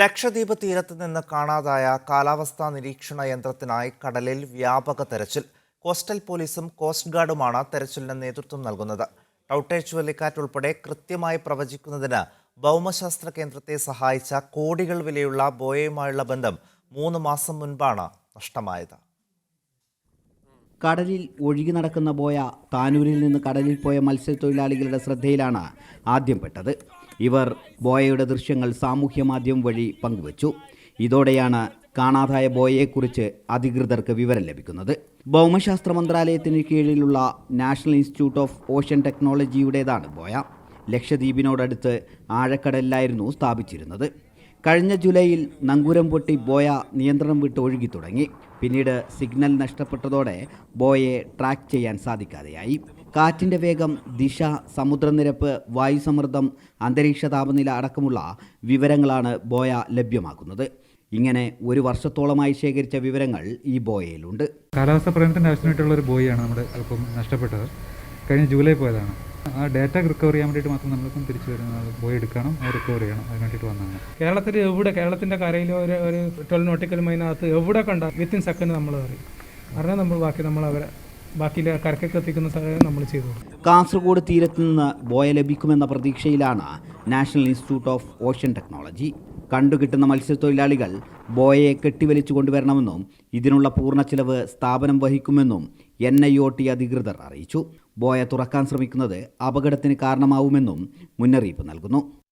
ലക്ഷദ്വീപ് തീരത്ത് നിന്ന് കാണാതായ കാലാവസ്ഥാ നിരീക്ഷണ യന്ത്രത്തിനായി കടലിൽ വ്യാപക തെരച്ചിൽ. കോസ്റ്റൽ പോലീസും കോസ്റ്റ് ഗാർഡുമാണ് തെരച്ചിലിന് നേതൃത്വം നൽകുന്നത്. ടൗട്ടെ ചുഴലിക്കാറ്റ് ഉൾപ്പെടെ കൃത്യമായി പ്രവചിക്കുന്നതിന് ഭൗമശാസ്ത്ര കേന്ദ്രത്തെ സഹായിച്ച കോടികൾ വിലയുള്ള ബോയയുമായുള്ള ബന്ധം 3 മാസം മുൻപാണ് നഷ്ടമായത്. കടലിൽ ഒഴുകി നടക്കുന്ന ബോയ താനൂരിൽ നിന്ന് കടലിൽ പോയ മത്സ്യത്തൊഴിലാളികളുടെ ശ്രദ്ധയിലാണ് ആദ്യം പെട്ടത്. ഇവർ ബോയയുടെ ദൃശ്യങ്ങൾ സാമൂഹ്യ മാധ്യമം വഴി പങ്കുവച്ചു. ഇതോടെയാണ് കാണാതായ ബോയയെക്കുറിച്ച് അധികൃതർക്ക് വിവരം ലഭിക്കുന്നത്. ഭൗമശാസ്ത്ര മന്ത്രാലയത്തിന് കീഴിലുള്ള നാഷണൽ ഇൻസ്റ്റിറ്റ്യൂട്ട് ഓഫ് ഓഷ്യൻ ടെക്നോളജിയുടേതാണ് ബോയ. ലക്ഷദ്വീപിനോടടുത്ത് ആഴക്കടലിലായിരുന്നു സ്ഥാപിച്ചിരുന്നത്. കഴിഞ്ഞ ജൂലൈയിൽ നങ്കൂരം പൊട്ടി ബോയ നിയന്ത്രണം വിട്ട് ഒഴുകി തുടങ്ങി. പിന്നീട് സിഗ്നൽ നഷ്ടപ്പെട്ടതോടെ ബോയയെ ട്രാക്ക് ചെയ്യാൻ സാധിക്കാതെയായി. കാറ്റിൻ്റെ വേഗം, ദിശ, സമുദ്രനിരപ്പ്, വായുസമ്മർദ്ദം, അന്തരീക്ഷ താപനില അടക്കമുള്ള വിവരങ്ങളാണ് ബോയ ലഭ്യമാക്കുന്നത്. ഇങ്ങനെ 1 വർഷത്തോളമായി ശേഖരിച്ച വിവരങ്ങൾ ഈ ബോയയിലുണ്ട്. കാലാവസ്ഥ പഠനത്തിൻ്റെ ആവശ്യമായിട്ടുള്ള ഒരു ബോയാണ് നമ്മുടെ ഇപ്പം നഷ്ടപ്പെട്ടത്. കഴിഞ്ഞ ജൂലൈ പോയതാണ്. ആ ഡാറ്റ റിക്കവർ ചെയ്യാൻ വേണ്ടിയിട്ട് മാത്രം നമ്മളിപ്പം തിരിച്ചു വരുന്നത്. ബോയ് എടുക്കണം, അത് റിക്കവർ ചെയ്യണം, അതിന് വേണ്ടിയിട്ട് വന്നതാണ്. കേരളത്തിൻ്റെ കരയിൽ ഒരു 12 നോട്ടിക്കൽ മൈനകത്ത് എവിടെ കണ്ട വിത്തിൻ സെക്കൻഡ് നമ്മൾ അറിയും. അറിയാൻ നമ്മൾ ബാക്കിയിലെ കരക്കൊക്കെ എത്തിക്കുന്ന സഹായം നമ്മൾ ചെയ്തു. കാസർഗോഡ് തീരത്ത് നിന്ന് ബോയ ലഭിക്കുമെന്ന പ്രതീക്ഷയിലാണ് National Institute of Ocean Technology. കണ്ടുകിട്ടുന്ന മത്സ്യത്തൊഴിലാളികൾ ബോയയെ കെട്ടിവലിച്ചു കൊണ്ടുവരണമെന്നും ഇതിനുള്ള പൂർണ്ണ ചിലവ് സ്ഥാപനം വഹിക്കുമെന്നും NIOT അധികൃതർ അറിയിച്ചു. ബോയ തുറക്കാൻ ശ്രമിക്കുന്നത് അപകടത്തിന് കാരണമാവുമെന്നും മുന്നറിയിപ്പ് നൽകുന്നു.